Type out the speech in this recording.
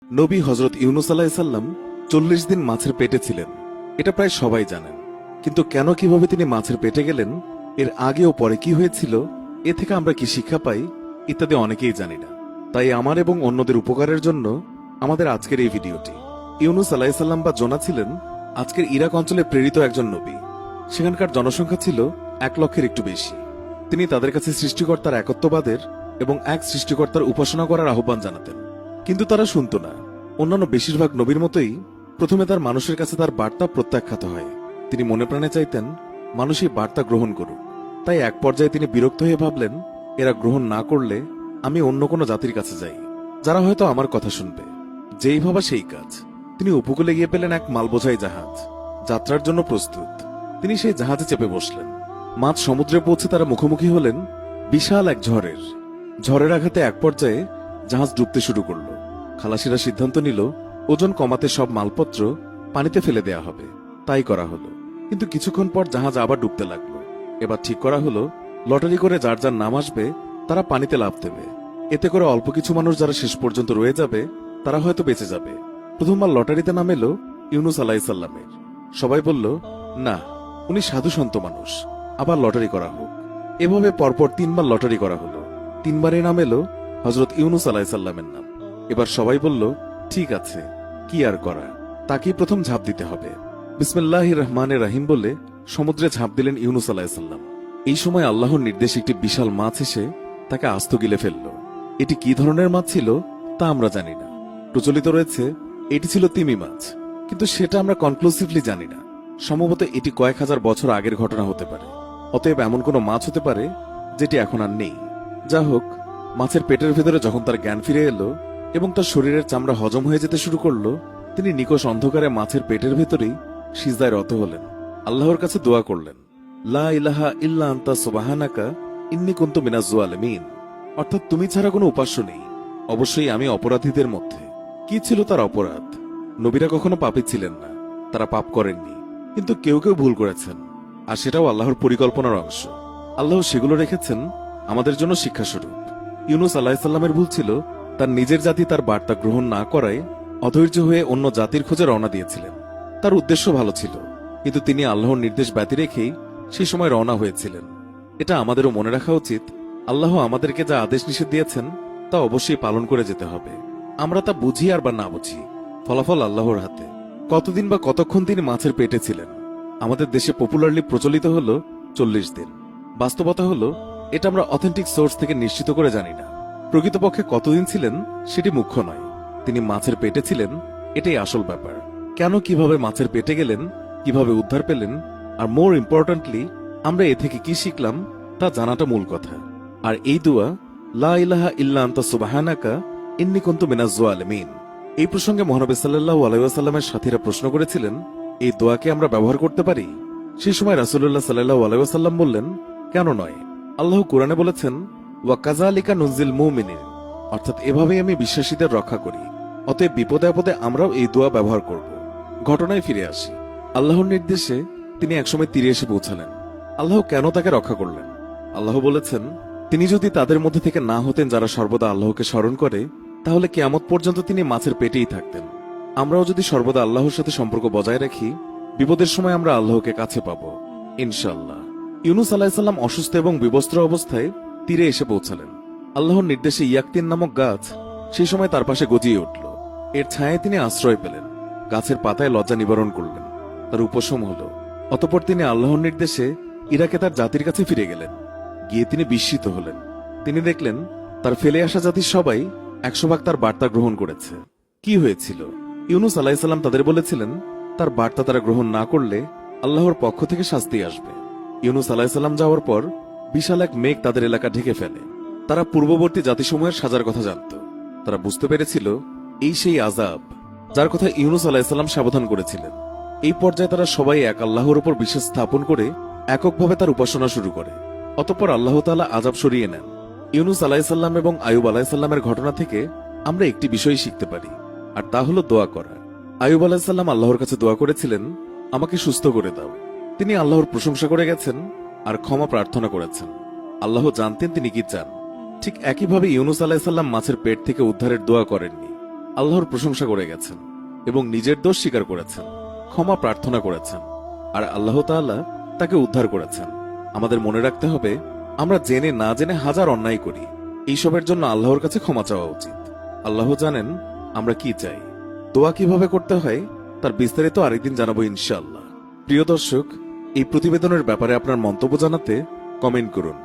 নবী হজরত ইউনুস আলাইহিসসালাম ৪০ দিন মাছের পেটে ছিলেন, এটা প্রায় সবাই জানেন। কিন্তু কেন কিভাবে তিনি মাছের পেটে গেলেন, এর আগে ও পরে কি হয়েছিল, এ থেকে আমরা কি শিক্ষা পাই, ইত্যাদি অনেকেই জানি না। তাই আমার এবং অন্যদের উপকারের জন্য আমাদের আজকের এই ভিডিওটি। ইউনুস আলাইহিসসালাম বা জোনা ছিলেন আজকের ইরাক অঞ্চলে প্রেরিত একজন নবী। সেখানকার জনসংখ্যা ছিল ১ লক্ষের একটু বেশি। তিনি তাদের কাছে সৃষ্টিকর্তার একত্ববাদের এবং এক সৃষ্টিকর্তার উপাসনা করার আহ্বান জানাতেন, কিন্তু তারা শুনত না। অন্যান্য বেশিরভাগ নবীর মতোই প্রথমে তার মানুষের কাছে তার বার্তা প্রত্যাখ্যাত হয়। তিনি মনে প্রাণে চাইতেন মানুষ এই বার্তা গ্রহণ করুক। তাই এক পর্যায়ে তিনি বিরক্ত হয়ে ভাবলেন, এরা গ্রহণ না করলে আমি অন্য কোনো জাতির কাছে যাই, যারা হয়তো আমার কথা শুনবে। যেই ভাবা সেই কাজ। তিনি উপকূলে গিয়ে পেলেন এক মালবোঝাই জাহাজ, যাত্রার জন্য প্রস্তুত। তিনি সেই জাহাজে চেপে বসলেন। মাঝ সমুদ্রে পৌঁছে তারা মুখোমুখি হলেন বিশাল এক ঝড়ের। ঝড়ের আঘাতে এক পর্যায়ে জাহাজ ডুবতে শুরু করল। খালাসিরা সিদ্ধান্ত নিল ওজন কমাতে সব মালপত্র পানিতে ফেলে দেয়া হবে। তাই করা হলো। কিন্তু কিছুক্ষণ পর জাহাজ আবার ডুবতে লাগলো। এবার ঠিক করা হলো লটারি করে যার যার নাম আসবে তারা পানিতে লাফ দেবে। এতে করে অল্প কিছু মানুষ যারা শেষ পর্যন্ত রয়ে যাবে তারা হয়তো বেঁচে যাবে। প্রথমবার লটারিতে নাম এলো ইউনুস আলাইহিসসালামের। সবাই বলল, না, উনি সাধু সন্ত মানুষ, আবার লটারি করা হোক। এভাবে পরপর ৩ বার লটারি করা হলো। ৩বারই নাম এলো হজরত ইউনুস আলাইহিসসালামের নাম। এবার সবাই বলল, ঠিক আছে, কি আর করা, তাকেই প্রথম ঝাঁপ দিতে হবে। বিসমিল্লাহির রহমানির রহিম বলে সমুদ্রে ঝাঁপ দিলেন ইউনুস আলাইহিসসালাম। এই সময় আল্লাহর নির্দেশে একটি বিশাল মাছ এসে তাকে আস্ত গিলে ফেলল। এটি কি ধরনের মাছ ছিল তা আমরা জানি না। প্রচলিত রয়েছে এটি ছিল তিমি মাছ, কিন্তু সেটা আমরা কনক্লুসিভলি জানি না। সম্ভবত এটি কয়েক হাজার বছর আগের ঘটনা হতে পারে। অতএব এমন কোনো মাছ হতে পারে যেটি এখন আর নেই। যা হোক, মাছের পেটের ভেতরে যখন তার জ্ঞান ফিরে এলো এবং তার শরীরের চামড়া হজম হয়ে যেতে শুরু করলো, তিনি নিকষ অন্ধকারে মাছের পেটের ভেতরেই সিজদায় রত হলেন। আল্লাহর কাছে দোয়া করলেন, লা ইলাহা ইল্লা আনতা সুবহানাকা ইন্নী কুনতু মিনাজ জালিমিন। অর্থাৎ তুমি ছাড়া কোনো উপাস্য নেই, অবশ্যই আমি অপরাধীদের মধ্যে। কি ছিল তার অপরাধ? নবীরা কখনো পাপী ছিলেন না, তারা পাপ করেননি। কিন্তু কেউ কেউ ভুল করেছেন, আর সেটাও আল্লাহর পরিকল্পনার অংশ। আল্লাহ সেগুলো রেখেছেন আমাদের জন্য শিক্ষাস্বরূপ। ইউনুস আলাইহিসসালামের ভুল ছিল তার নিজের জাতি তার বার্তা গ্রহণ না করায় অধৈর্য হয়ে অন্য জাতির খোঁজে রওনা দিয়েছিলেন। তার উদ্দেশ্য ভালো ছিল, কিন্তু তিনি আল্লাহর নির্দেশ ব্যতি রেখেই সেই সময় রওনা হয়েছিলেন। এটা আমাদেরও মনে রাখা উচিত, আল্লাহ আমাদেরকে যা আদেশ নিষেধ দিয়েছেন তা অবশ্যই পালন করে যেতে হবে। আমরা তা বুঝি আর বা না বুঝি, ফলাফল আল্লাহর হাতে। কতদিন বা কতক্ষণ তিনি মাছের পেটে ছিলেন আমাদের দেশে পপুলারলি প্রচলিত হলো ৪০ দিন। বাস্তবতা হলো এটা আমরা অথেন্টিক সোর্স থেকে নিশ্চিত করে জানি না। প্রকৃতপক্ষে কতদিন ছিলেন সেটি মুখ্য নয়, তিনি মাছের পেটে ছিলেন এটাই আসল ব্যাপার। কেন, কিভাবে মাছের পেটে গেলেন, কিভাবে উদ্ধার পেলেন, আর মোর ইম্পর্টেন্টলি আমরা এ থেকে কি শিখলাম তা জানাটা মূল কথা। আর এই দোয়া, লা ইলাহা ইল্লা আনতা সুবহানাকা ইন্নী কুনতু মিনাজ জালিমিন, এই প্রসঙ্গে মহানবী সাল্লাল্লাহু আলাইহি ওয়াসাল্লামের সাথীরা প্রশ্ন করেছিলেন, এই দোয়াকে আমরা ব্যবহার করতে পারি? সেই সময় রাসূলুল্লাহ সাল্লাল্লাহু আলাইহি ওয়াসাল্লাম বললেন, কেন নয়? আল্লাহ কুরআনে বলেছেন, ওয়া কাযালিকা নুনজিল মুমিনিন, অর্থাৎ এভাবেই আমি বিশ্বাসীদের রক্ষা করি। অতএব বিপদে আপদে আমরাও এই দোয়া ব্যবহার করব। ঘটনায় ফিরে আসি। আল্লাহর নির্দেশে তিনি একসময় তীরে এসে পৌঁছালেন। আল্লাহ কেন তাকে রক্ষা করলেন? আল্লাহ বলেছেন, তিনি যদি তাদের মধ্যে থেকে না হতেন যারা সর্বদা আল্লাহকে স্মরণ করে, তাহলে কিয়ামত পর্যন্ত তিনি মাছের পেটেই থাকতেন। আমরাও যদি সর্বদা আল্লাহর সাথে সম্পর্ক বজায় রাখি, বিপদের সময় আমরা আল্লাহকে কাছে পাব ইনশাআল্লাহ। ইউনুস আলাইহিসসালাম অসুস্থ এবং বিবস্ত্র অবস্থায় তীরে এসে পৌঁছালেন। আল্লাহর নির্দেশে ইয়াকতিন নামক গাছ সেই সময় তার পাশে গজিয়ে উঠল। এর ছায়ায় তিনি আশ্রয় পেলেন। গাছের পাতায় লজ্জা নিবারণ করলেন, তার উপশম হল। অতঃপর তিনি আল্লাহর নির্দেশে ইরাকে তার জাতির কাছে ফিরে গেলেন। গিয়ে তিনি বিস্মিত হলেন। তিনি দেখলেন তার ফেলে আসা জাতির সবাই ১০০ ভাগ তার বার্তা গ্রহণ করেছে। কি হয়েছিল? ইউনুস আলাইহিসসালাম তাদের বলেছিলেন তার বার্তা তারা গ্রহণ না করলে আল্লাহর পক্ষ থেকে শাস্তি আসবে। ইউনুস আলাইহিসসালাম যাওয়ার পর বিশাল এক মেঘ তাদের এলাকা ঢেকে ফেলে। তারা পূর্ববর্তী জাতিসমূহের সাজার কথা জানত। তারা বুঝতে পেরেছিল এই সেই আযাব যার কথা ইউনুস আলাইহিসসালাম সাবধান করেছিলেন। এই পর্যায়ে তারা সবাই এক আল্লাহর উপর বিশ্বাস স্থাপন করে এককভাবে তার উপাসনা শুরু করে। অতঃপর আল্লাহ তাআলা আযাব সরিয়ে নেন। ইউনুস আলাইহিসসালাম এবং আইয়ুব আলাইহিসসালামের ঘটনা থেকে আমরা একটি বিষয় শিখতে পারি, আর তা হলো দোয়া করা। আইয়ুব আলাইহিসসালাম আল্লাহর কাছে দোয়া করেছিলেন, আমাকে সুস্থ করে দাও। তিনি আল্লাহর প্রশংসা করে গেছেন আর ক্ষমা প্রার্থনা করেছেন। আল্লাহ জানতেন তিনি কি চান। ঠিক একইভাবে ইউনুস আলাইহিসসালাম মাছের পেট থেকে উদ্ধারের দোয়া করেননি। আল্লাহর প্রশংসা করে গেছেন এবং নিজের দোষ স্বীকার করেছেন, ক্ষমা প্রার্থনা করেছেন, আর আল্লাহ তাআলা তাকে উদ্ধার করেছেন। আমাদের মনে রাখতে হবে, আমরা জেনে না জেনে হাজার অন্যায় করি, এইসবের জন্য আল্লাহর কাছে ক্ষমা চাওয়া উচিত। আল্লাহ জানেন আমরা কি চাই। দোয়া কিভাবে করতে হয় তার বিস্তারিত আরেকদিন জানাবো ইনশাআল্লাহ। প্রিয় দর্শক, এই প্রতিবেদনের ব্যাপারে আপনার মন্তব্য জানাতে কমেন্ট করুন।